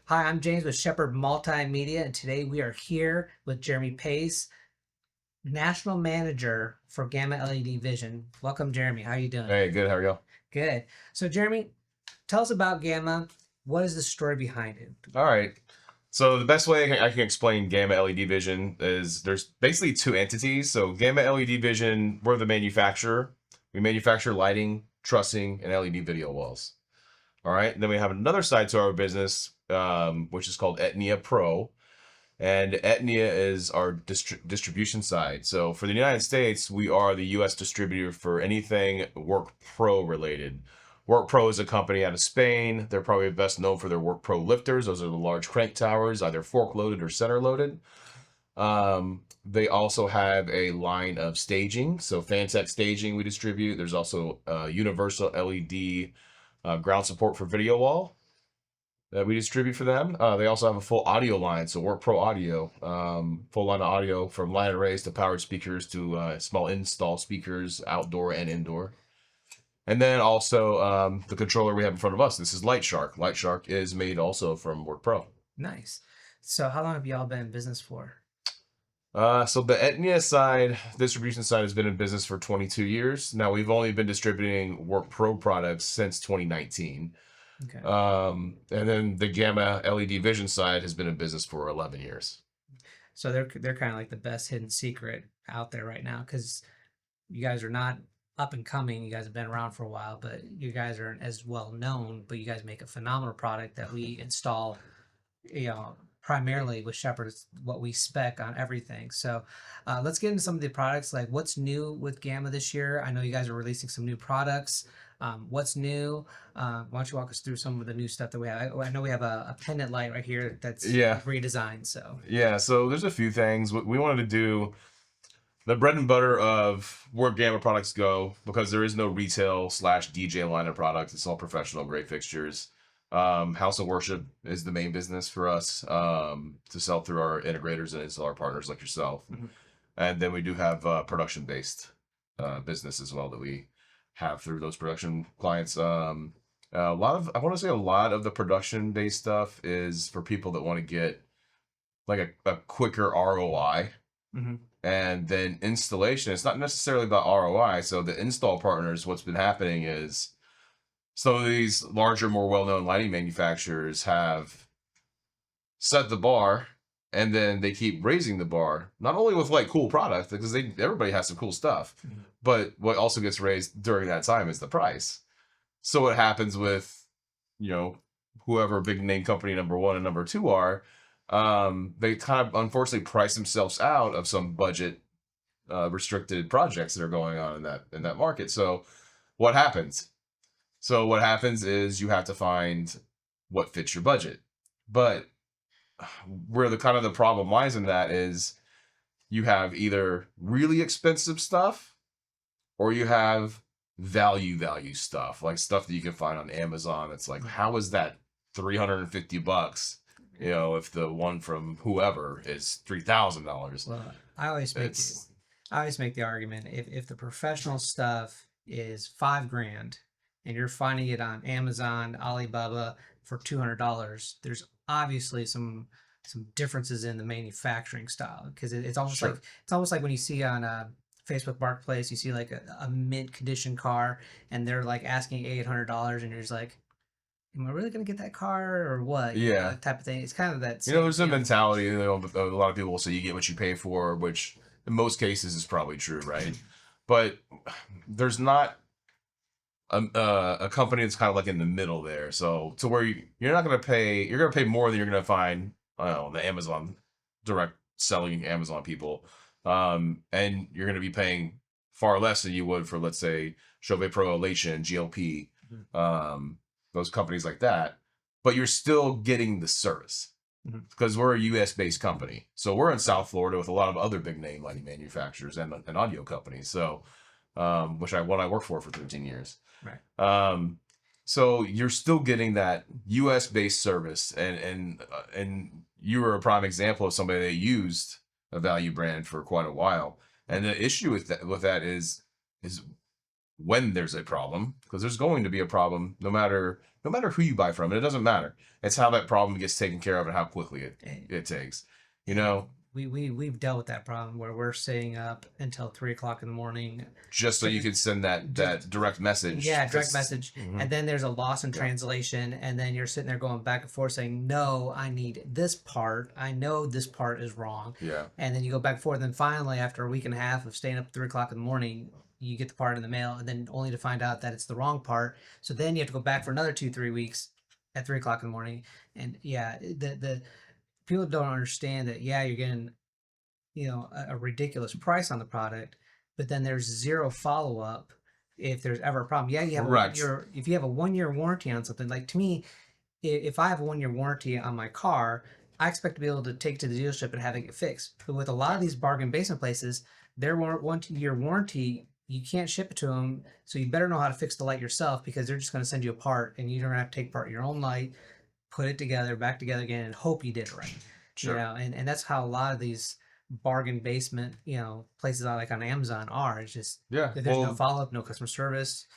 Hi, I'm James with Shepherd Multimedia, and today we are here with Jeremy Pace, National Manager for Gamma LED Vision. Welcome, Jeremy. How are you doing? Hey, good. How are you? Good. So, Jeremy, tell us about Gamma. What is the story behind it? All right. So the best way I can explain Gamma LED Vision is there's basically two entities. So Gamma LED Vision, we're the manufacturer. We manufacture lighting, trussing, and LED video walls. All right. And then we have another side to our business, which is called Etnia Pro. And Etnia is our distribution side. So for the United States, we are the U.S. distributor for anything Work Pro related. Work Pro is a company out of Spain. They're probably best known for their Work Pro lifters. Those are the large crank towers, either fork loaded or center loaded. They also have a line of staging. So Fantech staging we distribute. There's also universal LED ground support for video wall that we distribute for them. They also have a full audio line, so Work Pro Audio, full line of audio from line arrays to powered speakers to small install speakers, outdoor and indoor. And then also the controller we have in front of us. This is Light Shark. Light Shark is made also from Work Pro. Nice. So, how long have y'all been in business for? So the Etnia side, distribution side, has been in business for 22 years. Now we've only been distributing Work Pro products since 2019. Okay. And then the Gamma LED Vision side has been in business for 11 years. So they're kind of like the best hidden secret out there right now because you guys are not up and coming. You guys have been around for a while, but you guys aren't as well known. But you guys make a phenomenal product that we install, primarily with Shepherd. It's what we spec on everything. So let's get into some of the products. Like what's new with Gamma this year? I know you guys are releasing some new products. What's new? Why don't you walk us through some of the new stuff that we have? I know we have a pendant light right here that's Yeah. redesigned. So Yeah. So there's a few things we wanted to do. The bread and butter of where Gamma products go, because there is no retail slash DJ line of products. It's all professional grade fixtures. House of Worship is the main business for us to sell through our integrators and installer partners like yourself. Mhm. And then we do have production based business as well that we have through those production clients. A lot of, I want to say a lot of the production based stuff is for people that want to get like a quicker ROI. Mhm. And then installation, it's not necessarily about ROI. So the install partners, what's been happening is some of these larger, more well-known lighting manufacturers have set the bar, and then they keep raising the bar, not only with like cool products, because everybody has some cool stuff, Mhm. but what also gets raised during that time is the price. So what happens with, you know, whoever big name company number one and number two are, they kind of unfortunately price themselves out of some budget restricted projects that are going on in that market. So what happens? So what happens is you have to find what fits your budget. But where the kind of the problem lies in that is you have either really expensive stuff or you have value stuff, like stuff that you can find on Amazon. It's like, how is that $350? You know, if the one from whoever is $3,000. Well, I always make the, It's I always make the argument if the professional stuff is 5 grand and you're finding it on Amazon, Alibaba for $200, there's obviously some differences in the manufacturing style because it's almost like sure. when you see on Facebook Marketplace, you see like a mint condition car and they're like asking $800 and you're just like, am I really gonna get that car or what? Yeah. That type of thing. It's kind of that You know, same there's a feeling. mentality, you know, a lot of people will say you get what you pay for, which in most cases is probably true, right? But there's not a company that's kind of like in the middle there. So to where you're not going to pay, you're going to pay more than you're going to find, I don't know, the Amazon direct selling Amazon people. And you're going to be paying far less than you would for, let's say, Chauvet Pro Elation, GLP, Mhm. those companies like that. But you're still getting the service Mhm. because we're a US based company. So we're in South Florida with a lot of other big name lighting manufacturers and audio companies. So, which I worked for 13 years. Right. Um, so you're still getting that U.S. based service, and you were a prime example of somebody that used a value brand for quite a while. And the issue with that is when there's a problem, because there's going to be a problem no matter who you buy from. And it doesn't matter. It's how that problem gets taken care of and how quickly it And, it takes. You and know, we've dealt with that problem where we're staying up until 3 o'clock in the morning. just so you can send that Just direct message. yeah, direct message, Mhm. and then there's a loss in Yeah, translation, and then you're sitting there going back and forth saying, "No, I need this part. I know this part is wrong," yeah, and then you go back and forth, and finally, after a week and a half of staying up 3 o'clock in the morning, you get the part in the mail, and then only to find out that it's the wrong part. So then you have to go back for another 2 3 weeks at 3 o'clock in the morning, and yeah, the people don't understand that. Yeah, you're getting a ridiculous price on the product, but then there's zero follow up if there's ever a problem. Yeah, you have a one correct. year if you have a 1 year warranty on something. Like to me, if I have a 1 year warranty on my car, I expect to be able to take it to the dealership and have it get fixed. But with a lot of these bargain basement places, their 1 year warranty, you can't ship it to them, so you better know how to fix the light yourself because they're just going to send you a part, and you're going to have to take apart your own light, put it together, back together again, and hope you did it right. Sure. And that's how a lot of these bargain basement, places like on Amazon are. It's just Yeah. there's no Well, follow up, no customer service.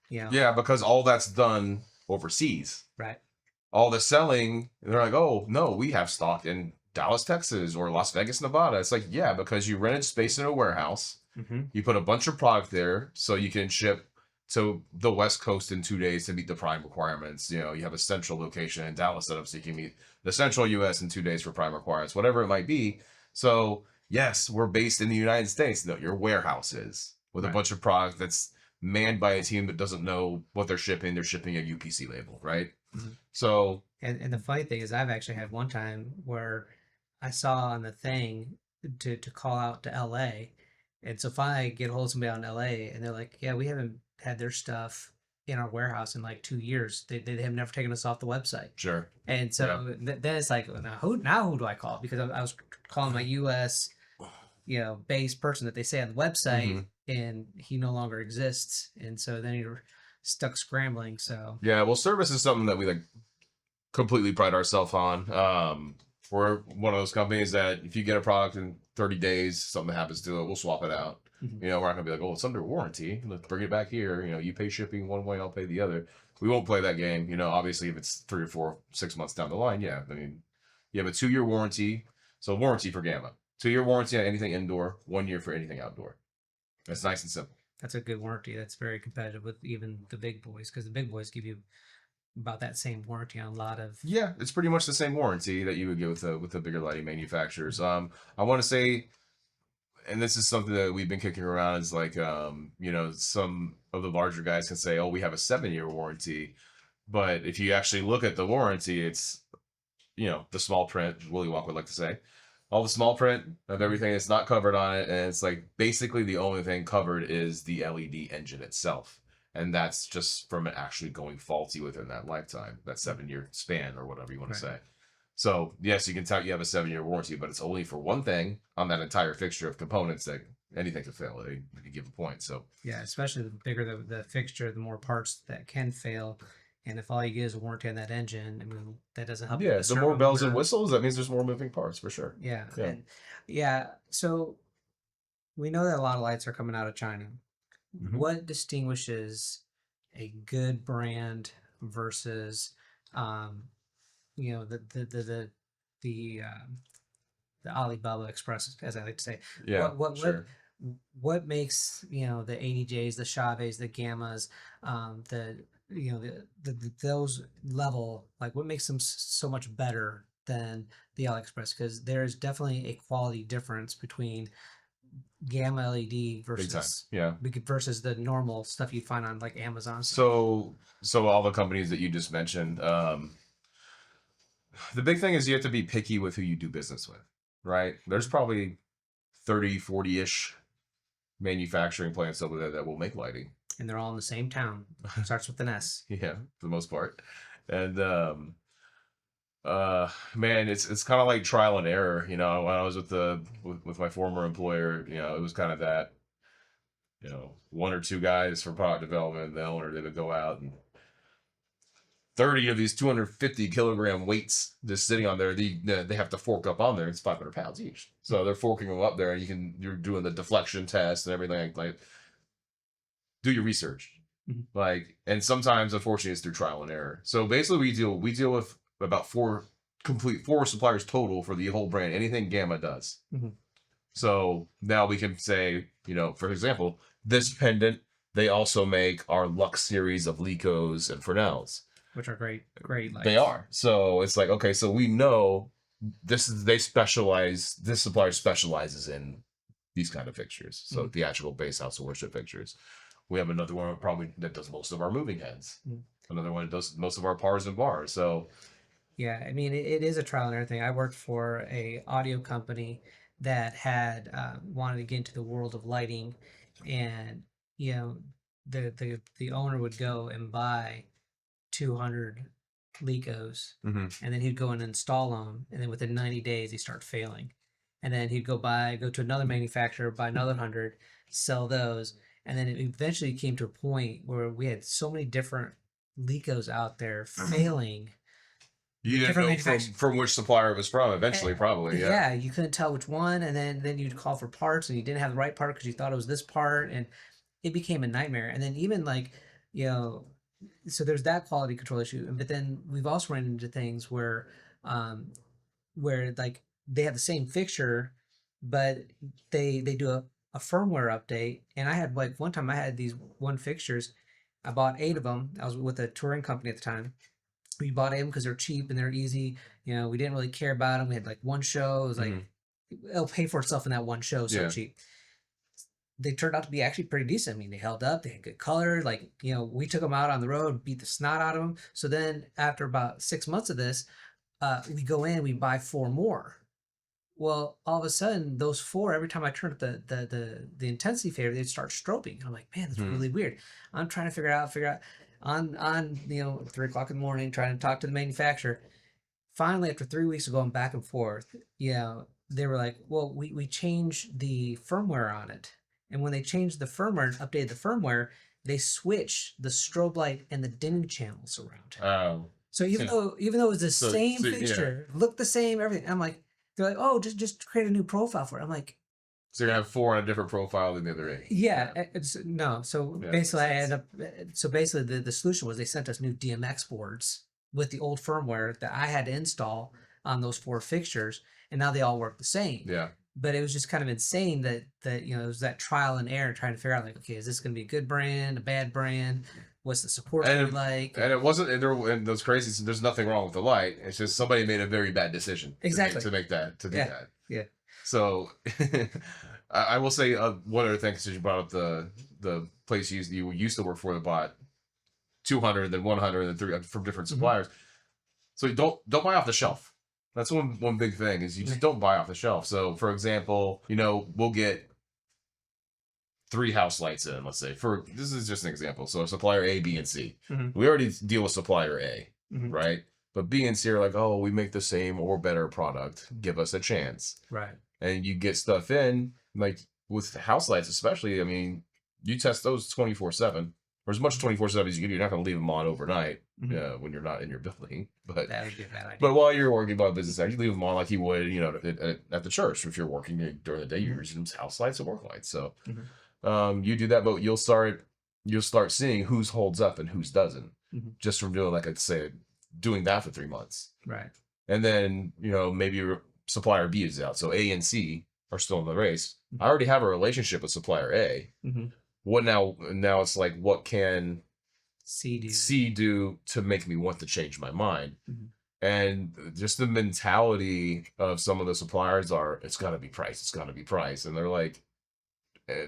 yeah, because all that's done overseas. Right. All the selling, they're like, oh no, we have stock in Dallas, Texas, or Las Vegas, Nevada. It's like, yeah, because you rented space in a warehouse. Mm-hmm. You put a bunch of product there so you can ship to the West Coast in 2 days to meet the prime requirements. You have a central location in Dallas set up so you can meet the central US in 2 days for prime requirements, whatever it might be. So yes, we're based in the United States. No, your warehouse is with a Right. bunch of product that's manned by a team that doesn't know what they're shipping. They're shipping a UPC label, right? Mm-hmm. So And the funny thing is, I've actually had one time where I saw on the thing to call out to LA. And so finally I get hold of somebody out in LA, and they're like, yeah, we haven't had their stuff in our warehouse in like 2 years. They have never taken us off the website. sure. And Yeah. so then it's like, now who do I call? Because I was calling my US, based person that they say on the website, Hmm. and he no longer exists. And so then you're stuck scrambling. So Yeah. Well, service is something that we like completely pride ourselves on. We're one of those companies that if you get a product in 30 days, something happens to it, we'll swap it out. mhm, We're not gonna be like, oh, it's under warranty. Let's bring it back here. You pay shipping one way, I'll pay the other. We won't play that game. Obviously, if it's 3 or 4, 6 months down the line, yeah. I mean, you have a 2 year warranty. So warranty for Gamma, 2 year warranty on anything indoor, 1 year for anything outdoor. It's nice and simple. that's a good warranty. That's very competitive with even the big boys, because the big boys give you about that same warranty on a lot of. Yeah, it's pretty much the same warranty that you would get with the bigger lighting manufacturers. I want to say, and this is something that we've been kicking around, is like, some of the larger guys can say, oh, we have a 7 year warranty, but if you actually look at the warranty, it's the small print. Willy Wonka would like to say, all the small print of everything that's not covered on it, and it's like basically the only thing covered is the LED engine itself, and that's just from it actually going faulty within that lifetime, that 7 year span or whatever you want to Right. say. So yes, you can tell you have a 7 year warranty, but it's only for one thing on that entire fixture of components that anything could fail at any given point. So Yeah, especially the bigger the fixture, the more parts that can fail. And if all you get is a warranty on that engine, I mean, that doesn't help you yeah, with the the more servo bells and motor. whistles, that means there's more moving parts for sure. Yeah, Yeah. and yeah, so we know that a lot of lights are coming out of China. Hmm. What distinguishes a good brand versus, um, you know, the the Alibaba Express, as I like to say? Yeah, What sure. what makes the 80Js, the Chaves, the Gammas, those level, like what makes them so much better than the AliExpress? Because there's definitely a quality difference between Gamma LED Big time. versus Yeah. versus the normal stuff you find on like Amazon stuff. So all the companies that you just mentioned, the big thing is you have to be picky with who you do business with, right? There's Mhm. probably 30, 40-ish manufacturing plants over there that will make lighting. And they're all in the same town. Starts with an S. Yeah, for the most part. And man, it's kind of like trial and error. When I was with my former employer, it was kind of that, one or two guys for product development, the owner, they would go out and 30 of these 250 kilogram weights just sitting on there. They have to fork up on there. It's 500 pounds each. So they're forking them up there, and you're doing the deflection test and everything like do your research. Mhm. Like, and sometimes unfortunately it's through trial and error. So basically we deal with about four suppliers total for the whole brand, anything Gamma does. Mhm. So now we can say, for example, this pendant, they also make our Lux series of Licos and Fresnels. Which are great They lights. are. So it's like, okay, so we know this supplier specializes in these kind of fixtures. So Mhm. theatrical base house of worship fixtures. We have another one probably that does most of our moving heads. Mhm. Another one that does most of our pars and bars. So Yeah, I mean, it is a trial and error thing. I worked for a audio company that had wanted to get into the world of lighting, and you know, the owner would go and buy 200 Lecos, mhm. and then he'd go and install them, and then within 90 days, he start failing, and then he'd go to another manufacturer, buy another 100, sell those, and then it eventually came to a point where we had so many different Lecos out there failing You with didn't different know from manufacturers. from which supplier it was from. Eh, Eventually, probably, yeah. yeah, you couldn't tell which one, and then you'd call for parts, and you didn't have the right part because you thought it was this part, and it became a nightmare. And then even like, you know, so there's that quality control issue, but then we've also run into things um, where like they have the same fixture, but they do a firmware update, and I had like one time I had these one fixtures, I bought 8 of them. I was with a touring company at the time. We bought them because they're cheap and they're easy. We didn't really care about them. We had like one show. It was like Mhm. it'll pay for itself in that one show. So Yeah. cheap. They turned out to be actually pretty decent. I mean, they held up. They had good color. Like we took them out on the road, beat the snot out of them. So then after about 6 months of this, we go in, we buy 4 more. Well, all of a sudden, those 4, every time I turned up the intensity fader, they'd start strobing. I'm like, man, that's Mhm. really weird. I'm trying to figure out on 3 o'clock in the morning, trying to talk to the manufacturer. Finally, after 3 weeks of going back and forth, they were like, well, we changed the firmware on it. And when they changed the firmware and updated the firmware, they switched the strobe light and the dimming channels around. Oh. So even So, though it was the same yeah. fixture, looked the same, everything, I'm like, they're like, oh, just create a new profile for it. I'm like, So you're gonna have 4 on a different profile than the other 8. yeah, it's no. So Yeah, that makes basically, I sense. ended up. So basically, the solution was they sent us new DMX boards with the old firmware that I had to install on those 4 fixtures, and now they all work the same. Yeah. But it was just kind of insane that it was that trial and error trying to figure out like, okay, is this going to be a good brand, a bad brand? What's the support going to be And like? and it wasn't and those crazy. So there's nothing wrong with the light. It's just somebody made a very bad decision Exactly. to do Yeah. that. Yeah. So I will say one other thing, since you brought up the place you used to work for that bought 200, then 100, and then 3 from different Mhm. suppliers. So you don't buy off the shelf. That's one big thing is you just don't buy off the shelf. So for example, we'll get 3 house lights in, let's say. For this is just an example. So supplier A, B, and C. Mhm. We already deal with supplier A, Mhm. right? But B and C are like, oh, we make the same or better product. Give us a chance. Right. And you get stuff in, like with house lights, especially. I mean, you test those 24/7, or as much 24/7 as you can do. You're not going to leave them on overnight Mhm. when you're not in your building. But That would be a bad idea. but while you're working by business hours, you leave them on like you would, at the church. If you're working during the day, you're Mhm. using house lights and work lights. So Mhm. you do that, but you'll start seeing whose holds up and whose doesn't, Mhm. just from doing, like I say, doing that for 3 months. Right. And then maybe your supplier B is out, so A and C are still in the race. I Mhm. already have a relationship with supplier A. Mhm. What now it's like, what can C do. C do to make me want to change my mind? Mhm. And just the mentality of some of the suppliers are, it's got to be price, it's got to be price, and they're like,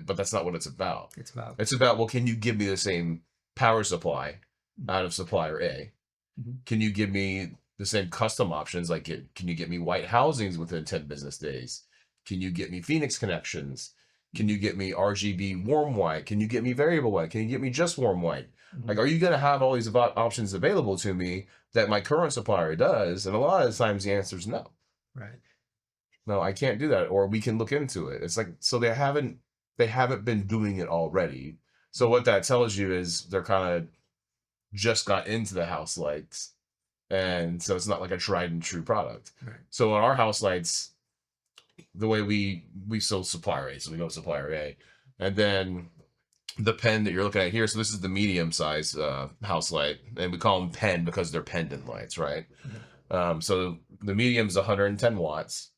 but that's not what it's about. It's about. It's about, well, can you give me the same power supply Mhm. out of supplier A? Mhm. Can you give me the same custom options? Like, can you get me white housings within 10 business days? Can you get me Phoenix connections? Can you get me RGB warm white? Can you get me variable white? Can you get me just warm white? Like, Mhm. are you going to have all these options available to me that my current supplier does? And a lot of the times the answer is no. Right. No, I can't do that. Or we can look into it. It's like, so they haven't been doing it already. So what that tells you is they're kind of just got into the house lights, and so it's not like a tried and true product. Right. So on our house lights, the way we sell supplier A, so we go supplier A, and then the pen that you're looking at here. So this is the medium size house light, and we call them pen because they're pendant lights, right? Mhm. So the medium is 110 watts,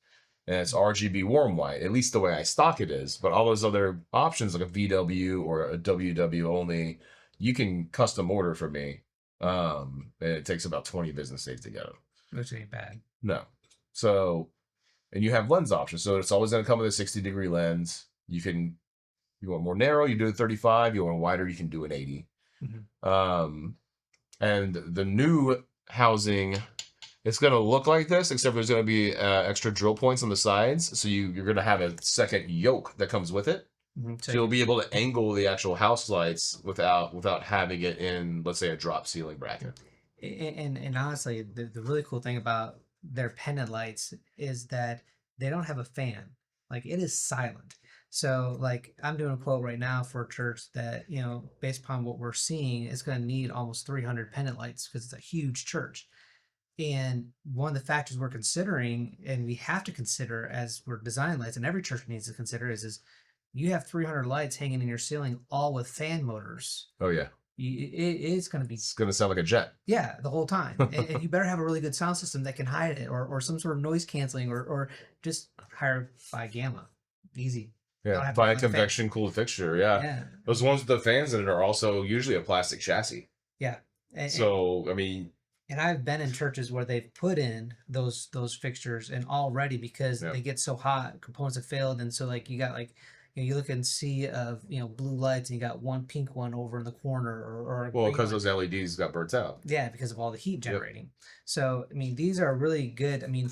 and it's RGB warm white. At least the way I stock it is. But all those other options, like a VW or a WW only, you can custom order for me. And it takes about 20 business days to get them. Which ain't bad. No. So, and you have lens options. So it's always going to come with a 60-degree lens. You want more narrow, you do a 35. You want wider, you can do an 80. Mhm. And the new housing, it's going to look like this, except there's going to be extra drill points on the sides. So you're going to have a second yoke that comes with it. Mhm. So you'll be able to angle the actual house lights without having it in, let's say, a drop ceiling bracket. And honestly, the really cool thing about their pendant lights is that they don't have a fan. Like it is silent. So like I'm doing a quote right now for a church that, based upon what we're seeing, is going to need almost 300 pendant lights because it's a huge church. And one of the factors we're considering, and we have to consider as we're designing lights, and every church needs to consider is you have 300 lights hanging in your ceiling, all with fan motors. Oh yeah, It's going to be, it's going to sound like a jet. yeah, the whole time. And you better have a really good sound system that can hide it, or some sort of noise canceling, or just hire by Gamma. Easy. Don't Yeah, have to buy a run the fan. convection cooled fixture. Yeah, Yeah, those ones with the fans in it are also usually a plastic chassis. yeah. And, So I mean, and I've been in churches where they've put in those fixtures and already because yeah. they get so hot, components have failed, and so like you got like you look and see of blue lights and you got one pink one over in the corner or a Well, green because one. those LEDs got burnt out. Yeah, because of all the heat Yep. generating. So I mean these are really good. I mean,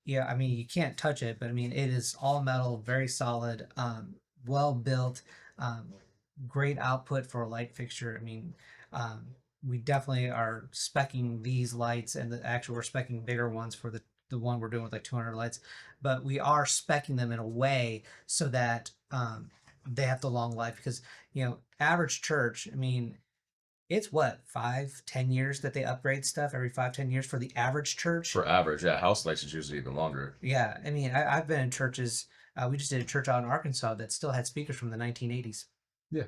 yeah, I mean you can't touch it, but I mean it is all metal, very solid, well built, um, great output for a light fixture. I mean, um, we definitely are specking these lights, and we're specking bigger ones for the one we're doing with like 200 lights, but we are specking them in a way so that they have the long life because average church. I mean, it's what 5-10 years that they upgrade stuff every 5-10 years for the average church. For average, yeah, house lights is usually even longer. Yeah, I mean, I've been in churches. We just did a church out in Arkansas that still had speakers from the 1980s. Yeah.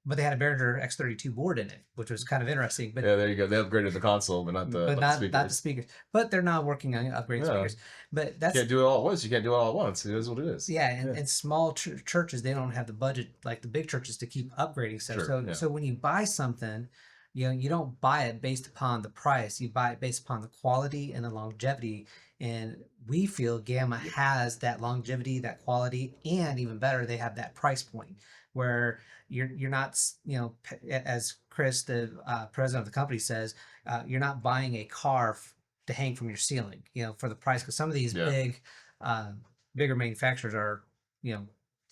But they had a Behringer X32 board in it, which was kind of interesting. But Yeah, there you go. They upgraded the console, but not not the speakers. But they're now working on upgrading Yeah. speakers. But You that's can't do it all at once. You can't do it all at once. It is what it is. yeah, and small churches they don't have the budget like the big churches to keep upgrading stuff. Sure, So yeah. so when you buy something, you don't buy it based upon the price. You buy it based upon the quality and the longevity. And we feel Gamma has that longevity, that quality, and even better, they have that price point where you're not as Chris, the president of the company says, you're not buying a car to hang from your ceiling, for the price because some of these Yeah. big bigger manufacturers are,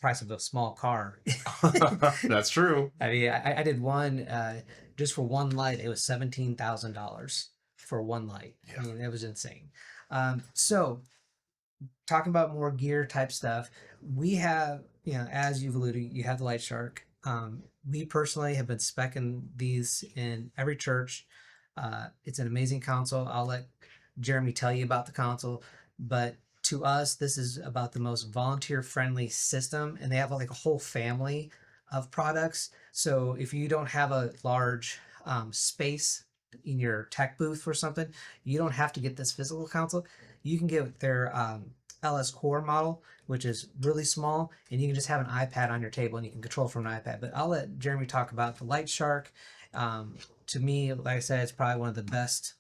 price of a small car. That's true. I mean, I did one just for one light. It was $17,000 for one light. Yeah. I mean, it was insane. So talking about more gear type stuff, we have, as you've alluded, you have the Light Shark. We personally have been specking these in every church. It's an amazing console. I'll let Jeremy tell you about the console, but to us, this is about the most volunteer friendly system, and they have like a whole family of products. So if you don't have a large space in your tech booth or something, you don't have to get this physical console. You can get their LS Core model, which is really small, and you can just have an iPad on your table and you can control from an iPad. But I'll let Jeremy talk about the Light Shark. To me, like I said, it's probably one of the best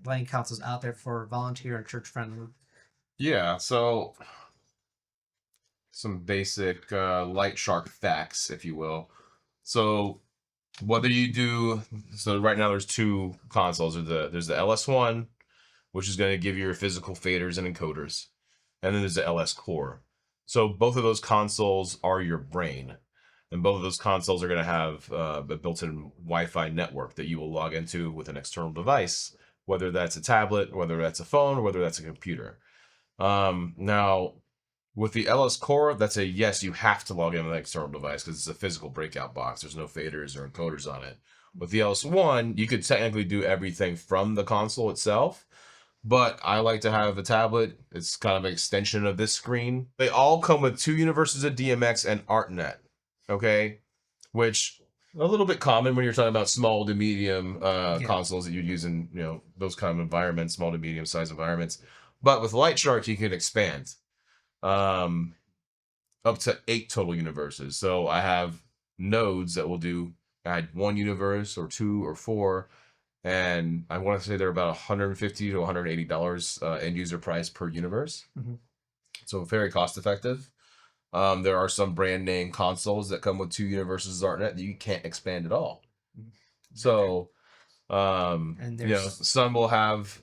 lighting consoles out there for volunteer and church friendly. Yeah, so some basic Light Shark facts, if you will. So whether you do, so right now there's two consoles. There's the LS1, which is going to give you your physical faders and encoders, and then there's the LS Core. So both of those consoles are your brain, and both of those consoles are going to have a built-in Wi-Fi network that you will log into with an external device, whether that's a tablet, whether that's a phone, or whether that's a computer. Now, with the LS Core, that's a yes, you have to log in with an external device because it's a physical breakout box. There's no faders or encoders on it. With the LS1, you could technically do everything from the console itself, but I like to have a tablet. It's kind of an extension of this screen. They all come with 2 universes of DMX and ArtNet, okay? Which a little bit common when you're talking about small to medium Yeah. consoles that you'd use in those kind of environments, small to medium size environments. But with Light Shark, you can expand um, up to 8 total universes. So I have nodes that will do add 1 universe or 2 or 4, and I want to say they're about $150 to $180 end user price per universe. Mhm. So very cost effective. There are some brand name consoles that come with 2 universes Artnet that you can't expand at all. Mhm. So, And there's some will have.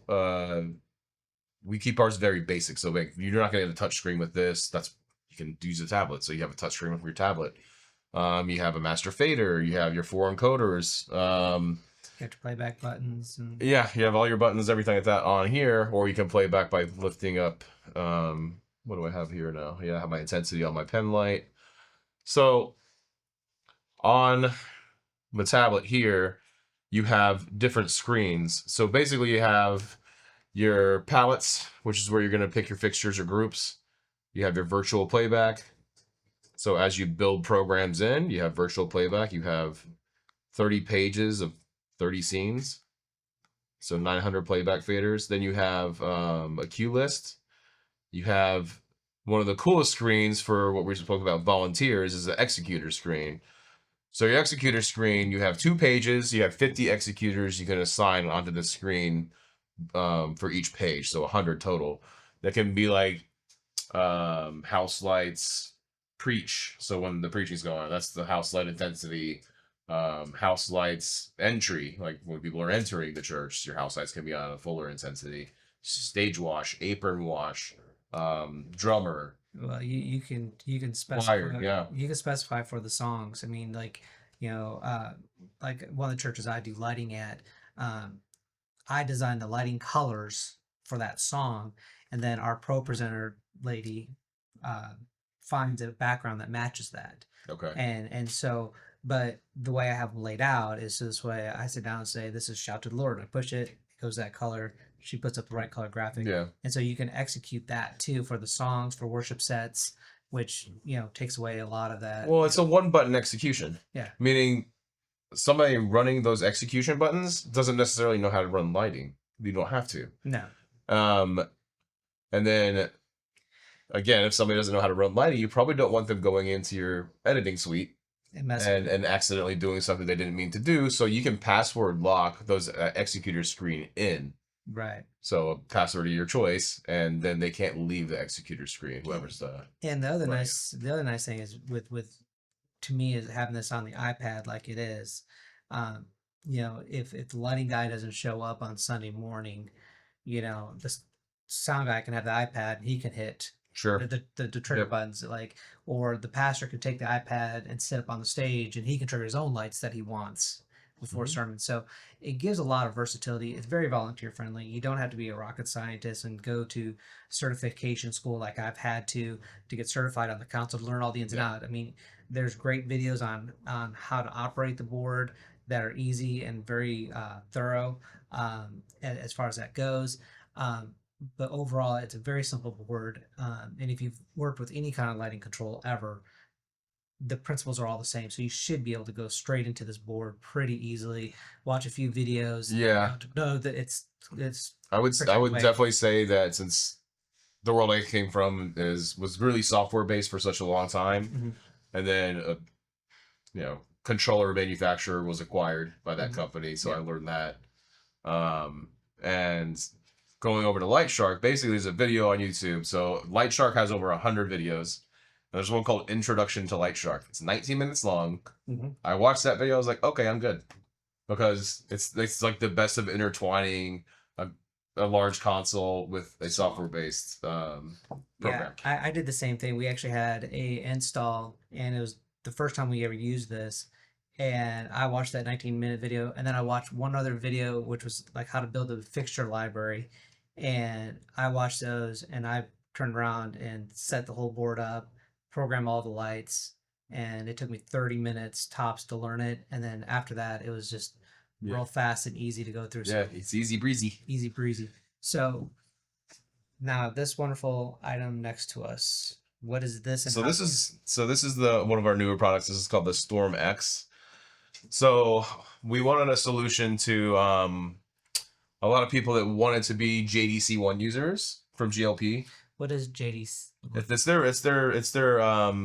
We keep ours very basic, so like, you're not going to get a touch screen with this. That's you can use a tablet, so you have a touch screen with your tablet. You have a master fader. You have your 4 encoders. you have to playback buttons and Yeah, you have all your buttons, everything like that on here, or you can play back by lifting up. What do I have here now? Yeah, I have my intensity on my pen light. So on the tablet here, you have different screens. So basically, you have your palettes, which is where you're going to pick your fixtures or groups. You have your virtual playback. So as you build programs in, you have virtual playback. You have 30 pages of 30 scenes. So 900 playback faders. Then you have a cue list. You have one of the coolest screens for what we spoke about volunteers is the executor screen. So your executor screen, you have 2 pages. You have 50 executors you can assign onto the screen for each page. So 100 total. That can be like house lights preach. So when the preaching's going on, that's the house light intensity. House lights entry, like when people are entering the church, your house lights can be on a fuller intensity. Stage wash, apron wash, drummer, well, you can choir. specify Yeah, for the songs. I mean, like, like one of the churches I do lighting at, um, I designed the lighting colors for that song, and then our pro presenter lady uh, finds a background that matches that. okay, And so, but the way I have them laid out is this way: I sit down and say, "This is shout to the Lord." I push it, it goes that color. She puts up the right color graphic, yeah. and so you can execute that too for the songs for worship sets, which takes away a lot of that. Well, it's a one button execution, Yeah, meaning somebody running those execution buttons doesn't necessarily know how to run lighting. You don't have to. no, Um, and then again, if somebody doesn't know how to run lighting, you probably don't want them going into your editing suite it messes. and accidentally doing something they didn't mean to do. So you can password lock those executor screen in. Right. So a password of your choice, and then they can't leave the executor screen. Whoever's And the other running nice thing is with to me is having this on the iPad like it is. Um, if the lighting guy doesn't show up on Sunday morning, the sound guy can have the iPad and he can hit Sure. the trigger Yep. buttons, like, or the pastor could take the iPad and sit up on the stage and he can trigger his own lights that he wants before Mhm. sermon. So it gives a lot of versatility. It's very volunteer friendly. You don't have to be a rocket scientist and go to certification school like I've had to get certified on the console to learn all the ins and Yeah. outs. I mean, there's great videos on how to operate the board that are easy and very thorough, as far as that goes. Um, but overall, it's a very simple board. And if you've worked with any kind of lighting control ever, the principles are all the same. So you should be able to go straight into this board pretty easily. Watch a few videos, Yeah. to know that it's I friction would away. definitely say that since the world I came from was really software based for such a long time, Mhm, and then controller manufacturer was acquired by that mhm. company, so I Yeah. learned that. And going over to Light Shark, basically there's a video on YouTube. So Light Shark has over 100 videos. And there's one called Introduction to Light Shark. It's 19 minutes long. Mhm. I watched that video. I was like, okay, I'm good, because it's like the best of intertwining a, a large console with a software based Yeah, program. I did the same thing. We actually had a install, and it was the first time we ever used this. And I watched that 19-minute video, and then I watched one other video, which was like how to build a fixture library. And I watched those, and I turned around and set the whole board up, program all the lights, and it took me 30 minutes tops to learn it. And then after that, it was just Yeah, real fast and easy to go through. yeah, So it's easy breezy. easy breezy. So now, this wonderful item next to us. What is this and So how this does it work? is so this is the one of our newer products. This is called the Storm X. So we wanted a solution to a lot of people that wanted to be JDC1 users from GLP. What is JD's? It's their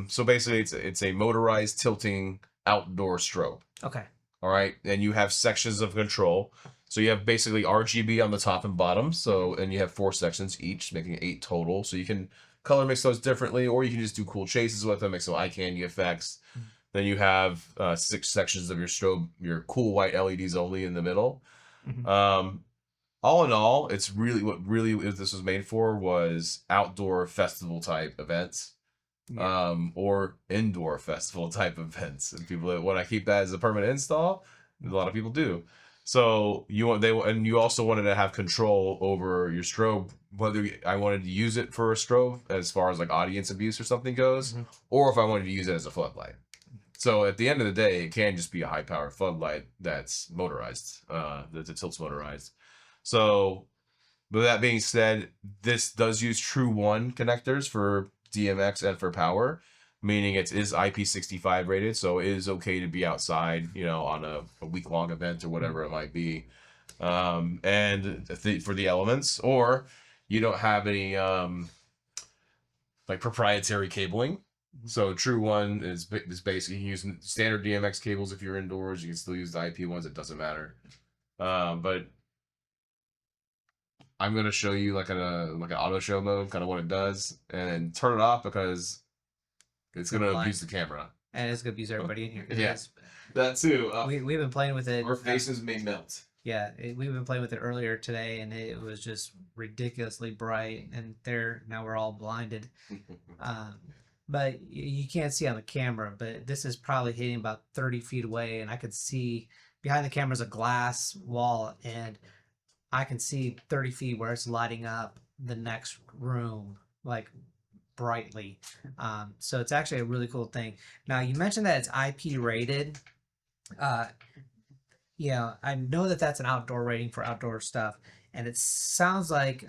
so basically it's a motorized tilting outdoor strobe. Okay. All right, and you have sections of control. So you have basically RGB on the top and bottom. So and you have 4 sections each, making 8 total. So you can color mix those differently, or you can just do cool chases with them, make some eye candy effects. Then you have 6 sections of your strobe, your cool white LEDs only in the middle. Um, all in all, it's really what really this was made for was outdoor festival type events, or indoor festival type events. And people that want to keep that as a permanent install, a lot of people do. So you also wanted to have control over your strobe, whether I wanted to use it for a strobe as far as like audience abuse or something goes, or if I wanted to use it as a floodlight. So at the end of the day, it can just be a high power floodlight that's motorized, that tilts motorized. So with that being said, this does use True One connectors for DMX and for power, meaning it is IP65 rated, so it is okay to be outside, on a week-long event or whatever it might be. And for the elements, or you don't have any like proprietary cabling. So True One is basically using standard DMX cables if you're indoors. You can still use the IP ones. It doesn't matter. But I'm gonna show you like an auto show mode, kind of what it does, and turn it off because it's gonna abuse the camera. And it's gonna abuse everybody in here. Yeah, that too. We've been playing with it. Our faces may melt. Yeah, we've been playing with it earlier today, and it was just ridiculously bright. And now we're all blinded. But you can't see on the camera, but this is probably hitting about 30 feet away, and I could see behind the camera is a glass wall, and I can see 30 feet where it's lighting up the next room, like brightly. So it's actually a really cool thing. Now, you mentioned that it's IP rated. I know that that's an outdoor rating for outdoor stuff, and it sounds like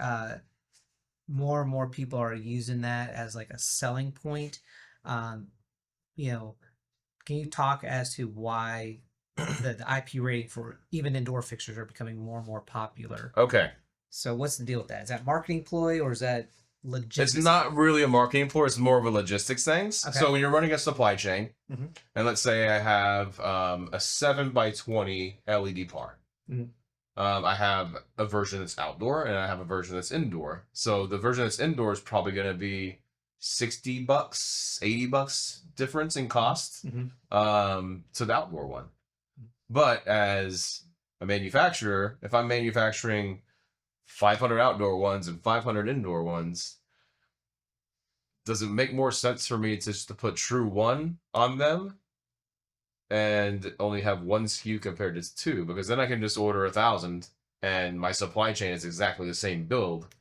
more and more people are using that as like a selling point. Um, can you talk as to why the IP rating for even indoor fixtures are becoming more and more popular? Okay. So what's the deal with that? Is that marketing ploy or is that logistics? It's not really a marketing ploy. It's more of a logistics thing. Okay. So when you're running a supply chain, and let's say I have a 7x20 LED part. I have a version that's outdoor and I have a version that's indoor. So the version that's indoor is probably going to be $60, $80 difference in cost to the outdoor one. But as a manufacturer, if I'm manufacturing 500 outdoor ones and 500 indoor ones, does it make more sense for me to put True One on them and only have 1 SKU compared to 2? Because then I can just order 1,000 and my supply chain is exactly the same build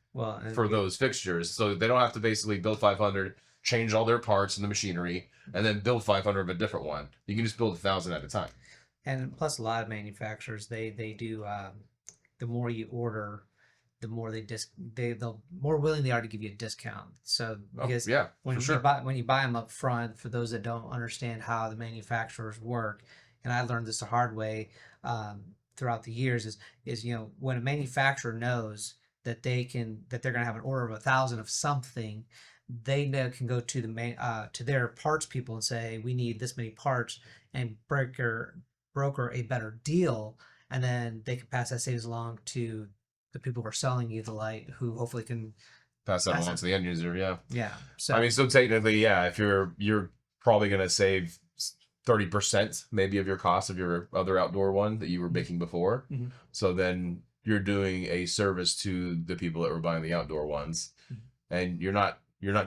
for those fixtures. So they don't have to basically build 500, change all their parts and the machinery, and then build 500 of a different one. You can just build 1,000 at a time. And plus, a lot of manufacturers they do. The more you order, the more they'll more willing they are to give you a discount. So because when you buy them up front, for those that don't understand how the manufacturers work, and I learned this the hard way throughout the years, is when a manufacturer knows that they're gonna have an order of 1,000 of something, they can go to to their parts people and say, we need this many parts, and broker a better deal, and then they can pass that savings along to the people who are selling you the light, who hopefully can pass that along to the end user. Yeah. So I mean, so technically, if you're probably gonna save 30% maybe of your cost of your other outdoor one that you were making before. So then you're doing a service to the people that were buying the outdoor ones, and you're not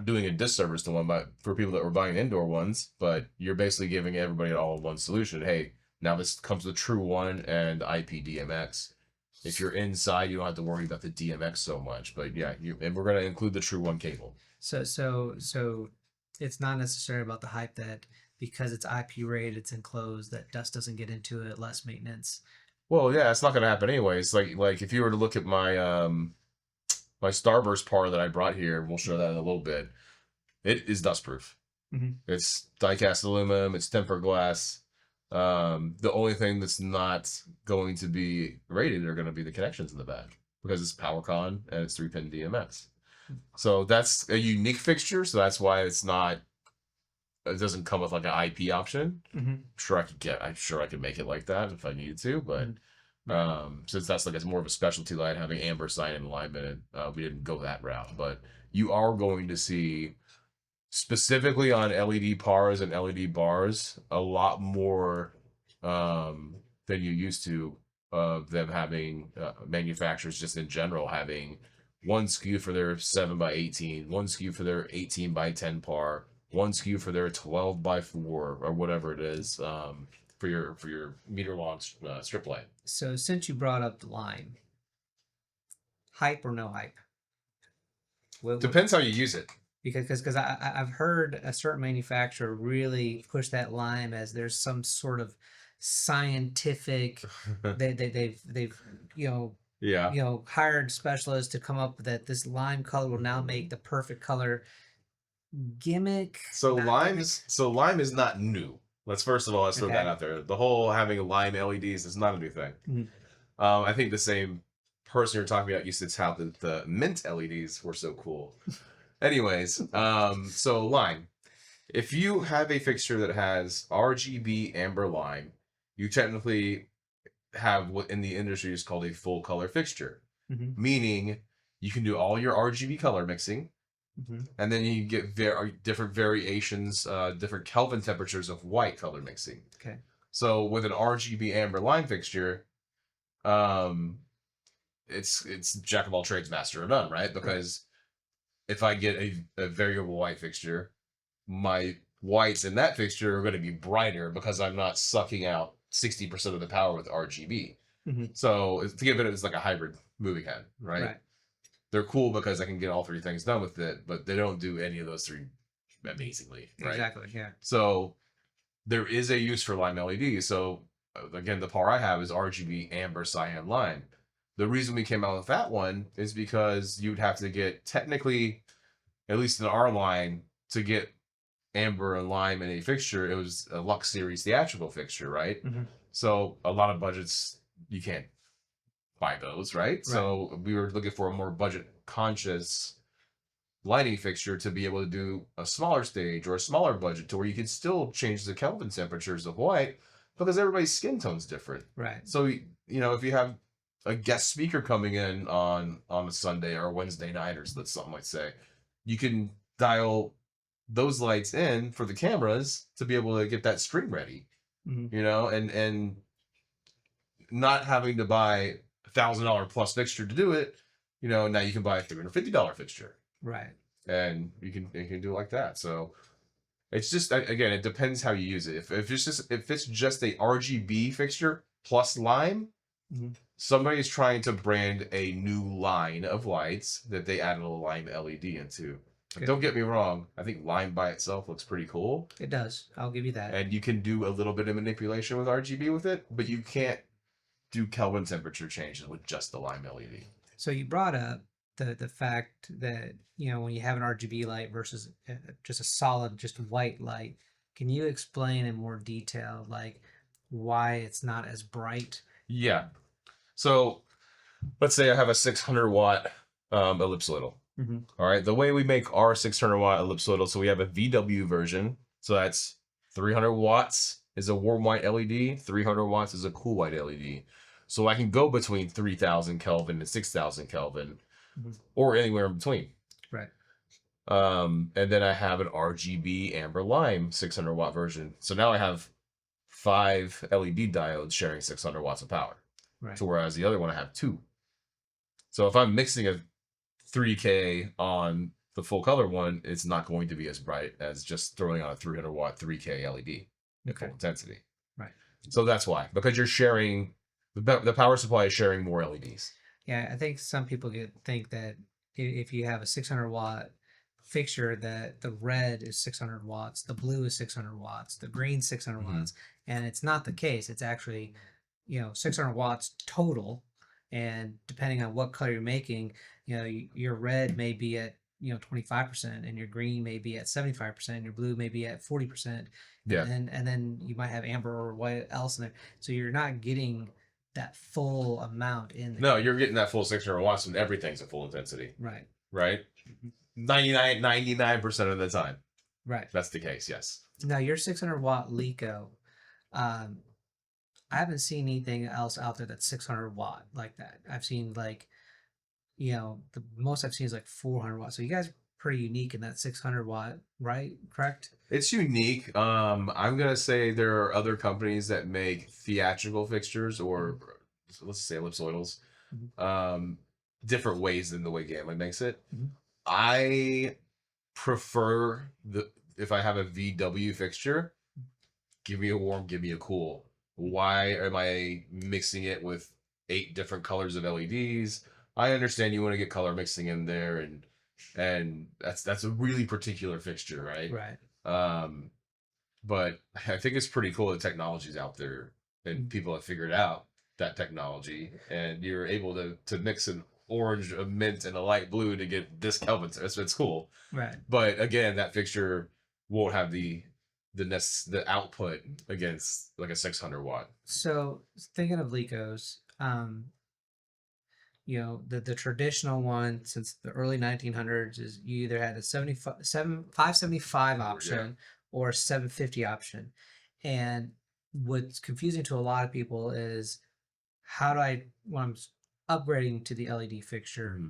doing a disservice to one, but for people that were buying indoor ones, but you're basically giving everybody an all-in-one solution. Hey, now this comes with True One and IP DMX. If you're inside, you don't have to worry about the DMX so much. But and we're going to include the True One cable. So it's not necessarily about the hype that because it's IP rated, it's enclosed, that dust doesn't get into it, less maintenance. Well, yeah, it's not going to happen anyways. Like if you were to look at my my Starburst par that I brought here, we'll show that in a little bit. It is dust proof. It's die-cast aluminum. It's tempered glass. The only thing that's not going to be rated are going to be the connections in the back because it's PowerCon and it's 3-pin DMX. So that's a unique fixture. So that's why it's not. It doesn't come with like an IP option. I'm sure I could make it like that if I needed to, but since that's like it's more of a specialty light having amber sign and alignment, we didn't go that route. But you are going to see specifically on LED pars and LED bars a lot more than you used to of them having manufacturers just in general having one SKU for their 7x18, one SKU for their 18x10 par, one SKU for their 12x4 or whatever it is for your meter long strip light. So since you brought up the line, hype or no hype? Depends how you use it. Because I've heard a certain manufacturer really push that lime as there's some sort of scientific they've Yeah. hired specialists to come up with that this lime color will now make the perfect color. Gimmick. So not lime gimmick? is not new. Let's first of all let's throw that Okay. out there. The whole having lime LEDs is not a new thing. Mhm. I think the same person you're talking about used to tout that the mint LEDs were so cool. Anyways, so lime. If you have a fixture that has RGB amber lime, you technically have what in the industry is called a full color fixture, Mhm. meaning you can do all your RGB color mixing, Mhm. and then you get different variations, different Kelvin temperatures of white color mixing. Okay. So with an RGB amber lime fixture, um, it's jack of all trades, master of none, right? Because if I get a variable white fixture, my whites in that fixture are going to be brighter because I'm not sucking out 60% of the power with RGB. Mhm. So think of it as like a hybrid moving head, right? Right. They're cool because I can get all three things done with it, but they don't do any of those three amazingly, right? Exactly. Yeah. So there is a use for lime LEDs. So again, the par I have is RGB amber cyan lime. The reason we came out with that one is because you'd have to get technically, at least in our line, to get amber and lime in a fixture, it was a Lux Series theatrical fixture, right? Mhm. So a lot of budgets you can't buy those, right? Right. So we were looking for a more budget conscious lighting fixture to be able to do a smaller stage or a smaller budget to where you can still change the Kelvin temperatures of white because everybody's skin tone's different. Right. So if you have a guest speaker coming in on a Sunday or a Wednesday night or something like say, you can dial those lights in for the cameras to be able to get that stream ready. Mhm. And not having to buy $1,000 plus fixture to do it. Now you can buy a $350 fixture. Right. And you can do it like that. So it's just again, it depends how you use it. If it's just a RGB fixture plus lime, Mhm. somebody's trying to brand a new line of lights that they added a lime LED into. Good. Don't get me wrong, I think lime by itself looks pretty cool. It does. I'll give you that. And you can do a little bit of manipulation with RGB with it, but you can't do Kelvin temperature changes with just the lime LED. So you brought up the fact that when you have an RGB light versus just a solid, just white light, can you explain in more detail like why it's not as bright? Yeah. So let's say I have a 600-watt ellipsoidal. Mm-hmm. All right. The way we make our 600-watt ellipsoidal, so we have a VW version. So that's 300 watts is a warm white LED, 300 watts is a cool white LED. So I can go between 3,000 Kelvin and 6,000 Kelvin, or anywhere in between. Right. And then I have an RGB amber lime 600-watt version. So now I have 5 LED diodes sharing 600 watts of power. Right. So whereas the other one I have 2. So if I'm mixing a 3K on the full color one, it's not going to be as bright as just throwing on a 300-watt 3K LED at full intensity. Right. So that's why, because you're sharing the power supply is sharing more LEDs. Yeah, I think some people think that if you have a 600-watt fixture, that the red is 600 watts, the blue is 600 watts, the green 600 watts, and it's not the case. It's actually 600 watts total, and depending on what color you're making, your red may be at 25%, and your green may be at 75%, your blue may be at 40%, Yeah. and then you might have amber or what else in there. So you're not getting that full amount in there. No, you're getting that full 600 watts when everything's at full intensity, Right. right? Mhm. 99% of the time. Right. That's the case, yes. Now your 600-watt Lico, um, I haven't seen anything else out there that's 600-watt like that. I've seen like, the most I've seen is like 400 watts. So you guys are pretty unique in that 600-watt, right? Correct? It's unique. I'm gonna say there are other companies that make theatrical fixtures or let's say ellipsoidals, Mhm. um, different ways than the way Gamma makes it. Mhm. I prefer if I have a VW fixture, give me a warm, give me a cool. Why am I mixing it with 8 different colors of LEDs? I understand you want to get color mixing in there, and that's a really particular fixture, right? Right. Um, but I think it's pretty cool that technology's out there and people have figured out that technology, and you're able to mix an orange, a mint, and a light blue to get this Kelvin. It's cool. Right. But again, that fixture won't have the output against like a 600 watt. So thinking of Licos, the traditional one since the early 1900s is you either had a 575 option or a 750 option. And what's confusing to a lot of people is how do when I'm upgrading to the LED fixture,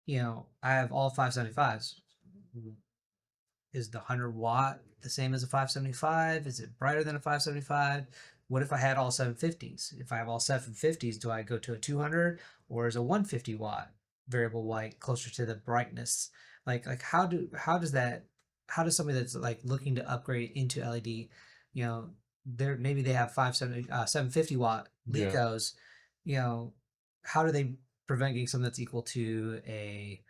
I have all 575s. Is the 100-watt the same as a 575? Is it brighter than a 575? What if I had all 750s? If I have all 750s, do I go to a 200, or is a 150-watt variable white closer to the brightness? Like how does somebody that's like looking to upgrade into LED, maybe they have 750-watt Yeah. Licos, how do they prevent getting something that's equal to a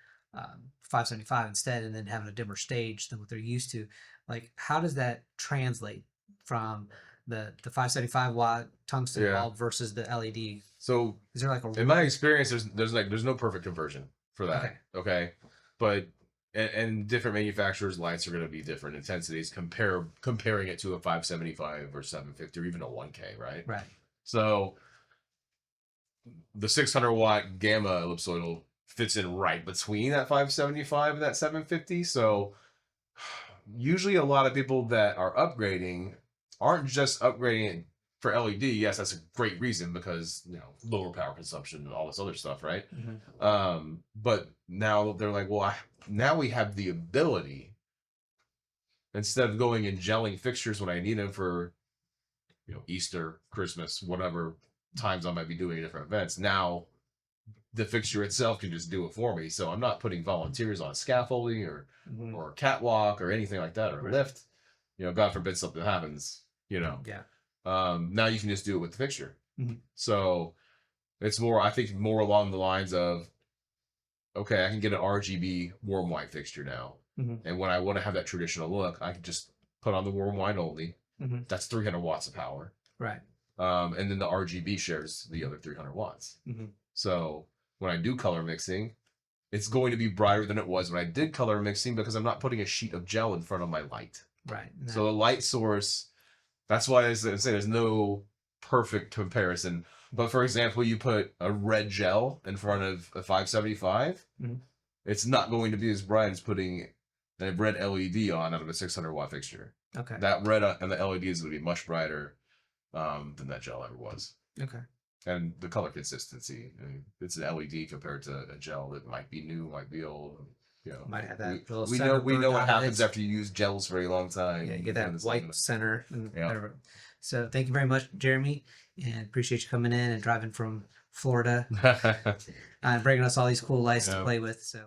575 instead, and then having a dimmer stage than what they're used to? Like, how does that translate from the 575-watt tungsten Yeah. bulb versus the LED? So Is there like a in my experience, there's no perfect conversion for that. Okay. Okay. But and different manufacturers' lights are going to be different intensities. Comparing it to a 575 or 750 or even a 1K, right? Right. So the 600-watt gamma ellipsoidal fits in right between that 575 and that 750. So usually a lot of people that are upgrading aren't just upgrading it for LED. Yes, that's a great reason because lower power consumption and all this other stuff, right? Mm-hmm. But now they're like, well, now we have the ability, instead of going and gelling fixtures when I need them for Easter, Christmas, whatever times I might be doing different events. Now the fixture itself can just do it for me. So I'm not putting volunteers on scaffolding or catwalk or anything like that, or lift. God forbid something happens. Yeah. Now you can just do it with the fixture. Mm-hmm. So it's more, I think, more along the lines of, okay, I can get an RGB warm white fixture now, and when I want to have that traditional look, I can just put on the warm white only. That's 300 watts of power. Right. And then the RGB shares the other 300 watts. So when I do color mixing, it's going to be brighter than it was when I did color mixing because I'm not putting a sheet of gel in front of my light. Right. So the light source, that's why I say there's no perfect comparison. But for example, you put a red gel in front of a 575, it's not going to be as bright as putting a red LED on out of a 600-watt fixture. Okay. That red and the LED is going to be much brighter than that gel ever was. Okay. And the color consistency, it's an LED compared to a gel that might be new, might be old. Might have that little we center know burnt what out of happens it. after you use gels for a long time. Yeah, you get that white center. Yeah. So thank you very much, Jeremy, and appreciate you coming in and driving from Florida and bringing us all these cool lights to play with. So.